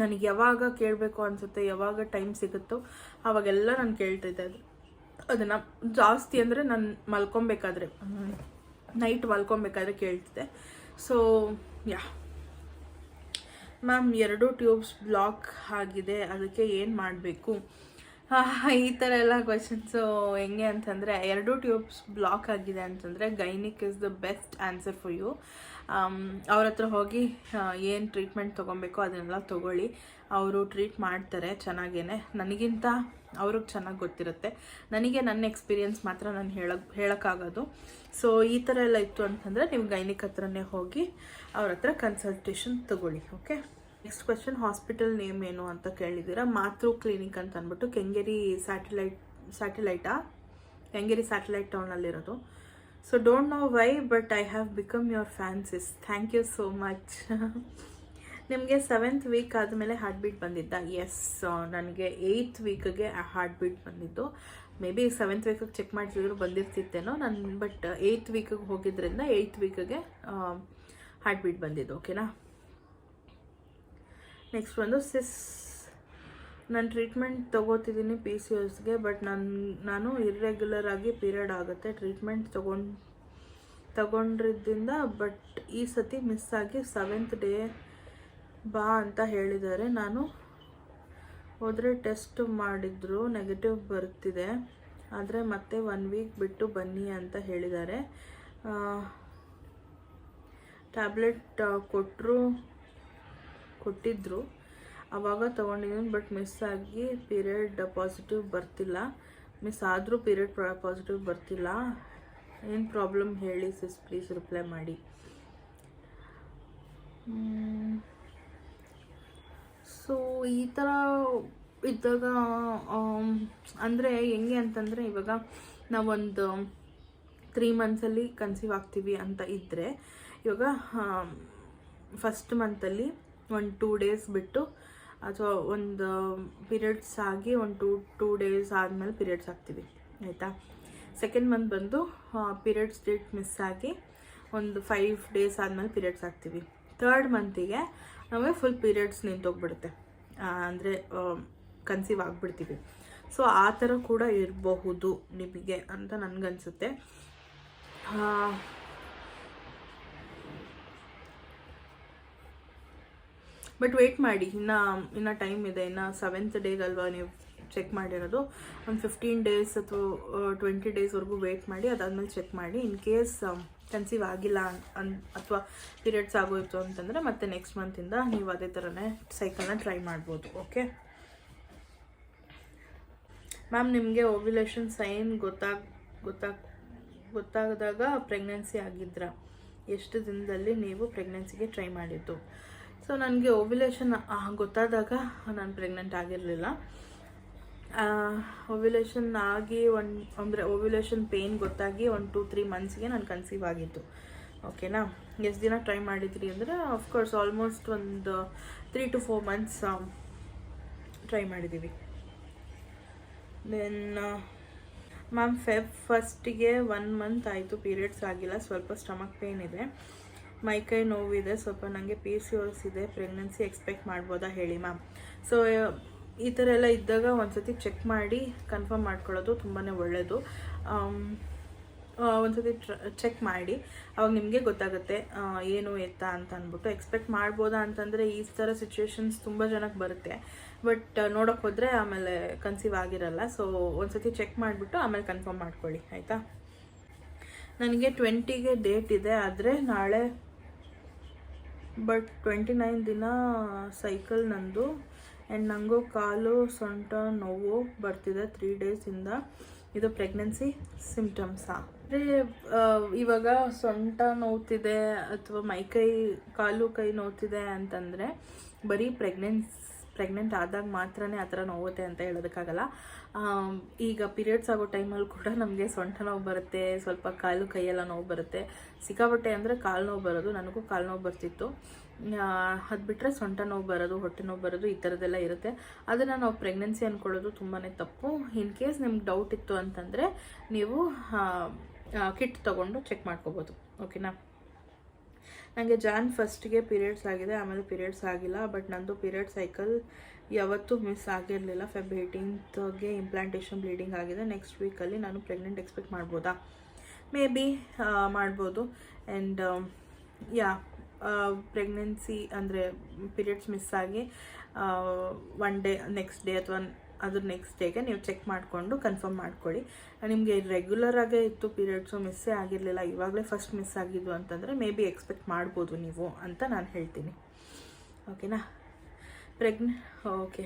ನನಗೆ ಯಾವಾಗ ಕೇಳಬೇಕು ಅನಿಸುತ್ತೆ, ಯಾವಾಗ ಟೈಮ್ ಸಿಗುತ್ತೋ ಆವಾಗೆಲ್ಲ ನಾನು ಕೇಳ್ತಿದ್ದೆ. ಅದನ್ನು ಜಾಸ್ತಿ ಅಂದರೆ ನಾನು ಮಲ್ಕೊಬೇಕಾದ್ರೆ, ನೈಟ್ ಮಲ್ಕೊಬೇಕಾದ್ರೆ ಕೇಳ್ತಿದ್ದೆ. ಸೊ ಮ್ಯಾಮ್ 2 ಟ್ಯೂಬ್ಸ್ ಬ್ಲಾಕ್ ಆಗಿದೆ, ಅದಕ್ಕೆ ಏನು ಮಾಡಬೇಕು? ಈ ಥರ ಎಲ್ಲ ಕ್ವೆಶನ್ಸು ಹೆಂಗೆ ಅಂತಂದರೆ, 2 ಟ್ಯೂಬ್ಸ್ ಬ್ಲಾಕ್ ಆಗಿದೆ ಅಂತಂದರೆ gynaec is the best answer for you. ಅವ್ರ ಹತ್ರ ಹೋಗಿ ಏನು ಟ್ರೀಟ್ಮೆಂಟ್ ತೊಗೊಬೇಕೋ ಅದನ್ನೆಲ್ಲ ತೊಗೊಳ್ಳಿ. ಅವರು ಟ್ರೀಟ್ ಮಾಡ್ತಾರೆ ಚೆನ್ನಾಗೇ. ನನಗಿಂತ ಅವ್ರಿಗೆ ಚೆನ್ನಾಗಿ ಗೊತ್ತಿರುತ್ತೆ. ನನಗೆ ನನ್ನ ಎಕ್ಸ್ಪೀರಿಯೆನ್ಸ್ ಮಾತ್ರ ನಾನು ಹೇಳೋಕ್ಕಾಗೋದು. ಸೊ ಈ ಥರ ಎಲ್ಲ ಇತ್ತು ಅಂತಂದರೆ ನೀವು ಗೈನಿಕ್ ಹತ್ರನೇ ಹೋಗಿ ಅವ್ರ ಹತ್ರ ಕನ್ಸಲ್ಟೇಷನ್ ತಗೊಳ್ಳಿ. Okay, next question, hospital name ಏನು ಅಂತ ಕೇಳಿದ್ದೀರಾ. ಮಾತೃ ಕ್ಲಿನಿಕ್ ಅಂತ ಅಂದ್ಬಿಟ್ಟು ಕೆಂಗೇರಿ ಸ್ಯಾಟಲೈಟ್ ಟೌನಲ್ಲಿರೋದು. So don't know why but I have become your fan sis. Thank you so much. ನಿಮಗೆ 7th ವೀಕ್ ಆದಮೇಲೆ ಹಾರ್ಟ್ ಬೀಟ್ ಬಂದಿದ್ದ? ಎಸ್, ನನಗೆ 8th ವೀಕ್ಗೆ ಹಾರ್ಟ್ ಬೀಟ್ ಬಂದಿದ್ದು. ಮೇ ಬಿ 7th ವೀಕಿಗೆ ಚೆಕ್ ಮಾಡಿಸಿದ್ರು ಬಂದಿರ್ತಿತ್ತೇನೋ ನಾನು, ಬಟ್ 8th ವೀಕಿಗೆ ಹೋಗಿದ್ದರಿಂದ 8th ವೀಕಿಗೆ ಹಾರ್ಟ್ ಬೀಟ್ ಬಂದಿದ್ದು. ಓಕೆನಾ. ನೆಕ್ಸ್ಟ್ ಒಂದು ಸಿಸ್, ನಾನು ಟ್ರೀಟ್ಮೆಂಟ್ ತೊಗೋತಿದ್ದೀನಿ PCOSಗೆ, ಬಟ್ ನಾನು ಇರ್ರೆಗ್ಯುಲರ್ ಆಗಿ ಪೀರಿಯಡ್ ಆಗುತ್ತೆ. ಟ್ರೀಟ್ಮೆಂಟ್ ತಗೊಂಡ್ರಿದ್ದಿಂದ ಬಟ್ ಈ ಸತಿ ಮಿಸ್ ಆಗಿ 7th ಡೇ ಬಾ ಅಂತ ಹೇಳಿದ್ದಾರೆ. ನಾನು ಹೋದರೆ ಟೆಸ್ಟ್ ಮಾಡಿದ್ರು ನೆಗೆಟಿವ್ ಬರ್ತಿದೆ, ಆದರೆ ಮತ್ತೆ 1 ವೀಕ್ ಬಿಟ್ಟು ಬನ್ನಿ ಅಂತ ಹೇಳಿದ್ದಾರೆ. ಟ್ಯಾಬ್ಲೆಟ್ ಕೊಟ್ಟಿದ್ರು, ಆವಾಗ ತೊಗೊಂಡಿದ್ದೀನಿ. ಬಟ್ ಮಿಸ್ ಆಗಿ ಪೀರಿಯಡ್ ಪಾಸಿಟಿವ್ ಬರ್ತಿಲ್ಲ. ಮಿಸ್ ಆದರೂ ಪೀರಿಯಡ್ ಪಾಸಿಟಿವ್ ಬರ್ತಿಲ್ಲ. ಏನು ಪ್ರಾಬ್ಲಮ್ ಹೇಳಿ ಸಿಸ್, ಪ್ಲೀಸ್ ರಿಪ್ಲೈ ಮಾಡಿ. ಸೊ ಈ ಥರ ಇದ್ದಾಗ ಅಂದರೆ ಹೆಂಗೆ ಅಂತಂದರೆ, ಇವಾಗ ನಾವೊಂದು 3 ಮಂತ್ಸಲ್ಲಿ ಕನ್ಸೀವ್ ಆಗ್ತೀವಿ ಅಂತ ಇದ್ದರೆ, ಇವಾಗ ಫಸ್ಟ್ ಮಂತಲ್ಲಿ 1-2 ಡೇಸ್ ಬಿಟ್ಟು ಅಥವಾ ಒಂದು ಪೀರಿಯಡ್ಸ್ ಆಗಿ ಒಂದು 2 ಡೇಸ್ ಆದಮೇಲೆ ಪೀರಿಯಡ್ಸ್ ಆಗ್ತೀವಿ, ಆಯಿತಾ. ಸೆಕೆಂಡ್ ಮಂತ್ ಬಂದು ಪೀರಿಯಡ್ಸ್ ಡೇಟ್ ಮಿಸ್ ಆಗಿ ಒಂದು 5 ಡೇಸ್ ಆದಮೇಲೆ ಪೀರಿಯಡ್ಸ್ ಆಗ್ತೀವಿ. 3rd ಮಂತಿಗೆ ನಮಗೆ ಫುಲ್ ಪೀರಿಯಡ್ಸ್ ನಿಂತೋಗ್ಬಿಡುತ್ತೆ, ಅಂದರೆ ಕನ್ಸೀವ್ ಆಗಿಬಿಡ್ತೀವಿ. ಸೊ ಆ ಥರ ಕೂಡ ಇರಬಹುದು ನಿಮಗೆ ಅಂತ ನನಗನ್ಸುತ್ತೆ. ಬಟ್ ವೆಯ್ಟ್ ಮಾಡಿ, ಇನ್ನು ಟೈಮ್ ಇದೆ. ಇನ್ನು 7th ಡೇಗಲ್ವಾ ನೀವು ಚೆಕ್ ಮಾಡಿರೋದು. ಒಂದು 15 ಡೇಸ್ ಅಥವಾ 20 ಡೇಸ್ವರೆಗೂ ವೆಯ್ಟ್ ಮಾಡಿ, ಅದಾದಮೇಲೆ ಚೆಕ್ ಮಾಡಿ. ಇನ್ ಕೇಸ್ ಕನ್ಸೀವ್ ಆಗಿಲ್ಲ ಅಥವಾ ಪೀರಿಯಡ್ಸ್ ಆಗೋಯ್ತು ಅಂತಂದರೆ ಮತ್ತೆ ನೆಕ್ಸ್ಟ್ ಮಂತಿಂದ ನೀವು ಅದೇ ಥರನೇ ಸೈಕಲ್ನ ಟ್ರೈ ಮಾಡ್ಬೋದು. ಓಕೆ ಮ್ಯಾಮ್, ನಿಮಗೆ ಓವ್ಯುಲೇಷನ್ ಸೈನ್ ಗೊತ್ತಾಗದಾಗ ಪ್ರೆಗ್ನೆನ್ಸಿ ಆಗಿದ್ರಾ? ಎಷ್ಟು ದಿನದಲ್ಲಿ ನೀವು ಪ್ರೆಗ್ನೆನ್ಸಿಗೆ ಟ್ರೈ ಮಾಡಿದ್ದು? ಸೊ ನನಗೆ ಓವ್ಯುಲೇಷನ್ ಗೊತ್ತಾದಾಗ ನಾನು ಪ್ರೆಗ್ನೆಂಟ್ ಆಗಿರಲಿಲ್ಲ. ಓವ್ಯುಲೇಷನ್ ಆಗಿ ಅಂದರೆ ಓವ್ಯುಲೇಷನ್ ಪೇಯ್ನ್ ಗೊತ್ತಾಗಿ 1-2-3 ಮಂತ್ಸ್ಗೆ ನಾನು ಕನ್ಸೀವ್ ಆಗಿದ್ದು. ಓಕೆನಾ. ಎಷ್ಟು ದಿನ ಟ್ರೈ ಮಾಡಿದ್ರಿ ಅಂದರೆ, ಆಫ್ಕೋರ್ಸ್ ಆಲ್ಮೋಸ್ಟ್ ಒಂದು 3 to 4 ಮಂತ್ಸ್ ಟ್ರೈ ಮಾಡಿದ್ದೀವಿ. ದೆನ್ ಮ್ಯಾಮ್, Feb 1ಗೆ 1 ಮಂತ್ ಆಯಿತು, ಪೀರಿಯಡ್ಸ್ ಆಗಿಲ್ಲ, ಸ್ವಲ್ಪ ಸ್ಟಮಕ್ ಪೇಯ್ನ್ ಇದೆ, ಮೈಕೈ ನೋವಿದೆ, ಸ್ವಲ್ಪ ನನಗೆ PCOS ಇದೆ, ಪ್ರೆಗ್ನೆನ್ಸಿ ಎಕ್ಸ್ಪೆಕ್ಟ್ ಮಾಡ್ಬೋದಾ ಹೇಳಿ ಮ್ಯಾಮ್. ಸೊ ಈ ಥರ ಎಲ್ಲ ಇದ್ದಾಗ ಒಂದ್ಸತಿ ಚೆಕ್ ಮಾಡಿ ಕನ್ಫರ್ಮ್ ಮಾಡ್ಕೊಳ್ಳೋದು ತುಂಬಾ ಒಳ್ಳೆಯದು. ಒಂದ್ಸತಿ ಚೆಕ್ ಮಾಡಿ, ಅವಾಗ ನಿಮಗೆ ಗೊತ್ತಾಗುತ್ತೆ ಏನು ಎತ್ತಾ ಅಂತ ಅಂದ್ಬಿಟ್ಟು. ಎಕ್ಸ್ಪೆಕ್ಟ್ ಮಾಡ್ಬೋದಾ ಅಂತಂದರೆ ಈ ಥರ ಸಿಚುವೇಶನ್ಸ್ ತುಂಬ ಜನಕ್ಕೆ ಬರುತ್ತೆ, ಬಟ್ ನೋಡೋಕೆ ಹೋದರೆ ಆಮೇಲೆ ಕನ್ಸೀವ್ ಆಗಿರಲ್ಲ. ಸೊ ಒಂದ್ಸತಿ ಚೆಕ್ ಮಾಡಿಬಿಟ್ಟು ಆಮೇಲೆ ಕನ್ಫರ್ಮ್ ಮಾಡ್ಕೊಳ್ಳಿ, ಆಯಿತಾ. ನನಗೆ 20ಗೆ ಡೇಟ್ ಇದೆ, ಆದರೆ ನಾಳೆ, ಬಟ್ 29 ದಿನ ಸೈಕಲ್ ನಂದು. ಆ್ಯಂಡ್ ನನಗೂ ಕಾಲು ಸೊಂಟ ನೋವು ಬರ್ತಿದೆ 3 ಡೇಸಿಂದ. ಇದು ಪ್ರೆಗ್ನೆನ್ಸಿ ಸಿಂಪ್ಟಮ್ಸಾ? ಅಂದರೆ ಇವಾಗ ಸೊಂಟ ನೋವ್ತಿದೆ ಅಥವಾ ಕಾಲು ಕೈ ನೋವ್ತಿದೆ ಅಂತಂದರೆ ಬರೀ ಪ್ರೆಗ್ನೆಂಟ್ ಆದಾಗ ಮಾತ್ರನೇ ಆ ಥರ ನೋವುತ್ತೆ ಅಂತ ಹೇಳೋದಕ್ಕಾಗಲ್ಲ. ಈಗ ಪೀರಿಯಡ್ಸ್ ಆಗೋ ಟೈಮಲ್ಲಿ ಕೂಡ ನಮಗೆ ಸೊಂಟ ನೋವು ಬರುತ್ತೆ, ಸ್ವಲ್ಪ ಕಾಲು ಕೈಯೆಲ್ಲ ನೋವು ಬರುತ್ತೆ. ಸಿಕ್ಕಾಪಟ್ಟೆ ಅಂದರೆ ಕಾಲು ನೋವು ಬರೋದು, ನನಗೂ ಕಾಲು ನೋವು ಬರ್ತಿತ್ತು. ಅದು ಬಿಟ್ಟರೆ ಸೊಂಟ ನೋವು ಬರೋದು, ಹೊಟ್ಟೆ ನೋವು ಬರೋದು, ಈ ಥರದ್ದೆಲ್ಲ ಇರುತ್ತೆ. ಅದನ್ನು ನಾವು ಪ್ರೆಗ್ನೆನ್ಸಿ ಅಂದ್ಕೊಳ್ಳೋದು ತುಂಬಾ ತಪ್ಪು. ಇನ್ ಕೇಸ್ ನಿಮ್ಗೆ ಡೌಟ್ ಇತ್ತು ಅಂತಂದರೆ ನೀವು ಕಿಟ್ ತೊಗೊಂಡು ಚೆಕ್ ಮಾಡ್ಕೋಬೋದು. ಓಕೆನಾ. ನನಗೆ Jan 1ಗೆ ಪೀರಿಯಡ್ಸ್ ಆಗಿದೆ, ಆಮೇಲೆ ಪೀರಿಯಡ್ಸ್ ಆಗಿಲ್ಲ. ಬಟ್ ನಂದು ಪೀರಿಯಡ್ ಸೈಕಲ್ ಯಾವತ್ತೂ ಮಿಸ್ ಆಗಿರಲಿಲ್ಲ. Feb 18ಗೆ ಇಂಪ್ಲಾಂಟೇಷನ್ ಬ್ಲೀಡಿಂಗ್ ಆಗಿದೆ. ನೆಕ್ಸ್ಟ್ ವೀಕಲ್ಲಿ ನಾನು ಪ್ರೆಗ್ನೆಂಟ್ ಎಕ್ಸ್ಪೆಕ್ಟ್ ಮಾಡ್ಬೋದಾ? ಮೇ ಬಿ ಮಾಡ್ಬೋದು. ಆ್ಯಂಡ್ ಪ್ರೆಗ್ನೆನ್ಸಿ ಅಂದರೆ ಪೀರಿಯಡ್ಸ್ ಮಿಸ್ ಆಗಿ 1 ಡೇ ನೆಕ್ಸ್ಟ್ ಡೇ ಅಥವಾ ಅದ್ರ ನೆಕ್ಸ್ಟ್ ಡೇಗೆ ನೀವು ಚೆಕ್ ಮಾಡಿಕೊಂಡು ಕನ್ಫರ್ಮ್ ಮಾಡ್ಕೊಳ್ಳಿ. ನಿಮಗೆ ರೆಗ್ಯುಲರ್ ಆಗೇ ಇತ್ತು, ಪೀರಿಯಡ್ಸು ಮಿಸ್ಸೇ ಆಗಿರಲಿಲ್ಲ, ಇವಾಗಲೇ ಫಸ್ಟ್ ಮಿಸ್ ಆಗಿದ್ದು ಅಂತಂದರೆ ಮೇ ಬಿ ಎಕ್ಸ್ಪೆಕ್ಟ್ ಮಾಡ್ಬೋದು ನೀವು ಅಂತ ನಾನು ಹೇಳ್ತೀನಿ. ಓಕೆನಾ. ಓಕೆ,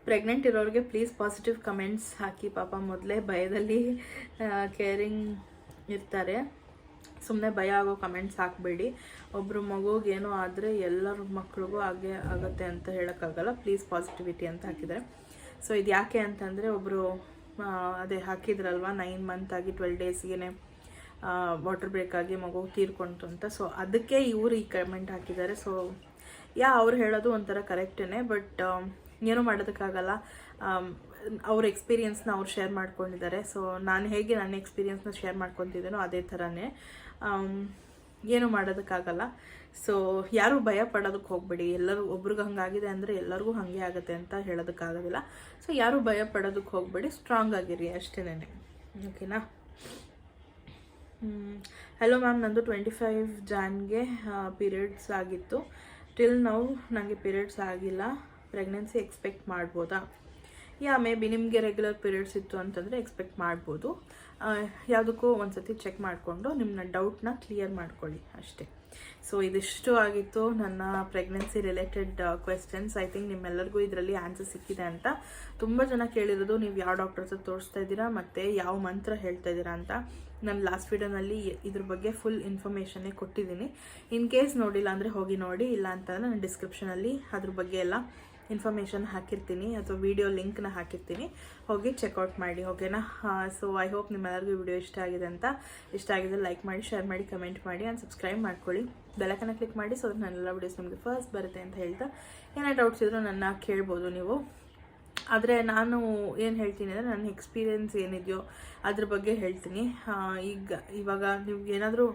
ಪ್ರೆಗ್ನೆಂಟ್ ಇರೋರಿಗೆ ಪ್ಲೀಸ್ ಪಾಸಿಟಿವ್ ಕಮೆಂಟ್ಸ್ ಹಾಕಿ. ಪಾಪ ಮೊದಲೇ ಭಯದಲ್ಲಿ ಕೇರಿಂಗ್ ಇರ್ತಾರೆ. ಸುಮ್ಮನೆ ಭಯ ಆಗೋ ಕಮೆಂಟ್ಸ್ ಹಾಕಬೇಡಿ. ಒಬ್ಬರು ಮಗುಗೆ ಏನೋ ಆದರೆ ಎಲ್ಲರ ಮಕ್ಳಿಗೂ ಹಾಗೆ ಆಗುತ್ತೆ ಅಂತ ಹೇಳೋಕ್ಕಾಗಲ್ಲ. ಪ್ಲೀಸ್ ಪಾಸಿಟಿವಿಟಿ ಅಂತ ಹಾಕಿದ್ದಾರೆ. ಸೊ ಇದು ಯಾಕೆ ಅಂತಂದರೆ ಒಬ್ಬರು ಅದೇ ಹಾಕಿದ್ರಲ್ವ 9 ಮಂತ್ ಆಗಿ 12 ಡೇಸ್ಗೆ ವಾಟರ್ ಬ್ರೇಕ್ ಆಗಿ ಮಗು ತೀರ್ಕೊಂತು ಅಂತ. ಸೊ ಅದಕ್ಕೆ ಇವರು ಈ ಕಮೆಂಟ್ ಹಾಕಿದ್ದಾರೆ. ಸೊ ಅವ್ರು ಹೇಳೋದು ಒಂಥರ ಕರೆಕ್ಟೇ, ಬಟ್ ಏನೂ ಮಾಡೋದಕ್ಕಾಗಲ್ಲ. ಅವ್ರ ಎಕ್ಸ್ಪೀರಿಯನ್ಸ್ನ ಅವ್ರು ಶೇರ್ ಮಾಡ್ಕೊಂಡಿದ್ದಾರೆ. ಸೊ ನಾನು ಹೇಗೆ ನನ್ನ ಎಕ್ಸ್ಪೀರಿಯನ್ಸ್ನ ಶೇರ್ ಮಾಡ್ಕೊತಿದ್ದೇನೋ ಅದೇ ಥರನೇ, ಏನೂ ಮಾಡೋದಕ್ಕಾಗಲ್ಲ. ಸೊ ಯಾರೂ ಭಯ ಪಡೋದಕ್ಕೆ ಹೋಗಬೇಡಿ. ಎಲ್ಲರೂ ಒಬ್ರಿಗೆ ಹಂಗಾಗಿದೆ ಅಂದರೆ ಎಲ್ಲರಿಗೂ ಹಾಗೆ ಆಗುತ್ತೆ ಅಂತ ಹೇಳೋದಕ್ಕಾಗೋದಿಲ್ಲ. ಸೊ ಯಾರೂ ಭಯ ಪಡೋದಕ್ಕೆ ಹೋಗಬೇಡಿ, ಸ್ಟ್ರಾಂಗ್ ಆಗಿರಿ ಅಷ್ಟೇನೆ. ಓಕೆನಾ? ಹಲೋ ಮ್ಯಾಮ್, ನಂದು 25 ಜಾನ್ಗೆ ಪೀರಿಯಡ್ಸ್ ಆಗಿತ್ತು. ಟಿಲ್ ನಾವು ನನಗೆ ಪೀರಿಯಡ್ಸ್ ಆಗಿಲ್ಲ. ಪ್ರೆಗ್ನೆನ್ಸಿ ಎಕ್ಸ್ಪೆಕ್ಟ್ ಮಾಡ್ಬೋದಾ? ಮೇ ಬಿ ನಿಮಗೆ ರೆಗ್ಯುಲರ್ ಪೀರಿಯಡ್ಸ್ ಇತ್ತು ಅಂತಂದರೆ ಎಕ್ಸ್ಪೆಕ್ಟ್ ಮಾಡ್ಬೋದು. ಯಾವುದಕ್ಕೂ ಒಂದು ಸತಿ ಚೆಕ್ ಮಾಡಿಕೊಂಡು ನಿಮ್ಮ ಡೌಟ್ನ ಕ್ಲಿಯರ್ ಮಾಡ್ಕೊಳ್ಳಿ ಅಷ್ಟೇ. ಸೊ ಇದಿಷ್ಟು ಆಗಿತ್ತು ನನ್ನ pregnancy related questions. I think ನಿಮ್ಮೆಲ್ಲರಿಗೂ ಇದರಲ್ಲಿ ಆನ್ಸರ್ ಸಿಕ್ಕಿದೆ ಅಂತ. ತುಂಬ ಜನ ಕೇಳಿರೋದು ನೀವು ಯಾವ ಡಾಕ್ಟರ್ಸ್ ತೋರಿಸ್ತಾ ಇದ್ದೀರಾ ಮತ್ತು ಯಾವ ಮಂತ್ರ ಹೇಳ್ತಾ ಇದ್ದೀರಾ ಅಂತ. ನಾನು ಲಾಸ್ಟ್ ವೀಡಿಯೋನಲ್ಲಿ ಇದ್ರ ಬಗ್ಗೆ ಫುಲ್ ಇನ್ಫಾರ್ಮೇಷನ್ನೇ ಕೊಟ್ಟಿದ್ದೀನಿ. ಇನ್ ಕೇಸ್ ನೋಡಿಲ್ಲ ಅಂದರೆ ಹೋಗಿ ನೋಡಿ, ಇಲ್ಲ ಅಂತಂದರೆ ನಾನು ಡಿಸ್ಕ್ರಿಪ್ಷನಲ್ಲಿ ಅದ್ರ ಬಗ್ಗೆ ಎಲ್ಲ ಇನ್ಫಾರ್ಮೇಷನ್ ಹಾಕಿರ್ತೀನಿ ಅಥವಾ ವಿಡಿಯೋ ಲಿಂಕ್ನ ಹಾಕಿರ್ತೀನಿ, ಹೋಗಿ ಚೆಕ್ಔಟ್ ಮಾಡಿ. ಓಕೆನಾ? ಸೊ ಐ ಹೋಪ್ ನಿಮ್ಮೆಲ್ಲರಿಗೂ ವಿಡಿಯೋ ಇಷ್ಟ ಆಗಿದೆ ಅಂತ. ಇಷ್ಟ ಆಗಿದೆ ಲೈಕ್ ಮಾಡಿ, ಶೇರ್ ಮಾಡಿ, ಕಮೆಂಟ್ ಮಾಡಿ ಆ್ಯಂಡ್ ಸಬ್ಸ್ಕ್ರೈಬ್ ಮಾಡ್ಕೊಳ್ಳಿ. ಬೆಲ್ಲೈಕನ್ನ ಕ್ಲಿಕ್ ಮಾಡಿ. ಸೊ ನನ್ನೆಲ್ಲ ವಿಡಿಯೋಸ್ ನಿಮಗೆ ಫಸ್ಟ್ ಬರುತ್ತೆ ಅಂತ ಹೇಳ್ತಾ, ಏನೇ ಡೌಟ್ಸ್ ಇದ್ರೂ ನನ್ನ ಕೇಳ್ಬೋದು ನೀವು. ಆದರೆ ನಾನು ಏನು ಹೇಳ್ತೀನಿ ಅಂದರೆ ನನ್ನ ಎಕ್ಸ್ಪೀರಿಯೆನ್ಸ್ ಏನಿದೆಯೋ ಅದ್ರ ಬಗ್ಗೆ ಹೇಳ್ತೀನಿ. ಇವಾಗ ನಿಮ್ಗೆ ಏನಾದರೂ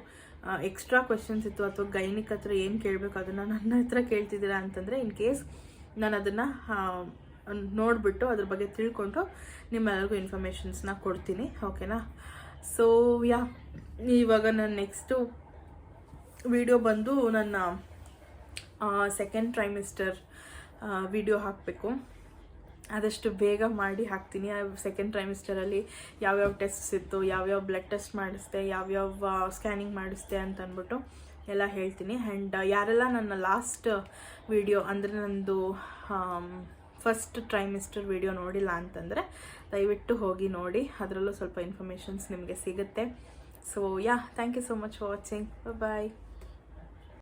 ಎಕ್ಸ್ಟ್ರಾ ಕ್ವೆಶನ್ಸ್ ಇತ್ತು ಅಥವಾ ಗೈನಿಕ್ ಹತ್ರ ಏನು ಕೇಳಬೇಕು ಅದನ್ನು ನನ್ನ ಹತ್ರ ಕೇಳ್ತಿದ್ದೀರಾ ಅಂತಂದರೆ, ಇನ್ ಕೇಸ್ ನಾನು ಅದನ್ನು ನೋಡಿಬಿಟ್ಟು ಅದ್ರ ಬಗ್ಗೆ ತಿಳ್ಕೊಂಡು ನಿಮ್ಮೆಲ್ಲರಿಗೂ ಇನ್ಫಾರ್ಮೇಷನ್ಸ್ನ ಕೊಡ್ತೀನಿ. ಓಕೆನಾ? ಸೊ ಇವಾಗ ನಾನು ನೆಕ್ಸ್ಟು ವಿಡಿಯೋ ಬಂದು ನನ್ನ ಸೆಕೆಂಡ್ ಟ್ರೈಮಿಸ್ಟರ್ ವಿಡಿಯೋ ಹಾಕಬೇಕು. ಆದಷ್ಟು ಬೇಗ ಮಾಡಿ ಹಾಕ್ತೀನಿ. ಸೆಕೆಂಡ್ ಟ್ರೈಮಿಸ್ಟರಲ್ಲಿ ಯಾವ್ಯಾವ ಟೆಸ್ಟ್ಸ್ ಇತ್ತು, ಯಾವ್ಯಾವ ಬ್ಲಡ್ ಟೆಸ್ಟ್ ಮಾಡಿಸ್ದೆ, ಯಾವ್ಯಾವ ಸ್ಕ್ಯಾನಿಂಗ್ ಮಾಡಿಸ್ದೆ ಅಂತ ಅಂದ್ಬಿಟ್ಟು ಎಲ್ಲ ಹೇಳ್ತೀನಿ. ಆ್ಯಂಡ್ ಯಾರೆಲ್ಲ ನನ್ನ ಲಾಸ್ಟ್ ವಿಡಿಯೋ ಅಂದರೆ ನಂದು ಫಸ್ಟ್ ಟ್ರೈಮಿಸ್ಟರ್ ವಿಡಿಯೋ ನೋಡಿಲ್ಲ ಅಂತಂದರೆ ದಯವಿಟ್ಟು ಹೋಗಿ ನೋಡಿ. ಅದರಲ್ಲೂ ಸ್ವಲ್ಪ ಇನ್ಫಾರ್ಮೇಷನ್ಸ್ ನಿಮಗೆ ಸಿಗುತ್ತೆ. So thank you so much for watching. Bye.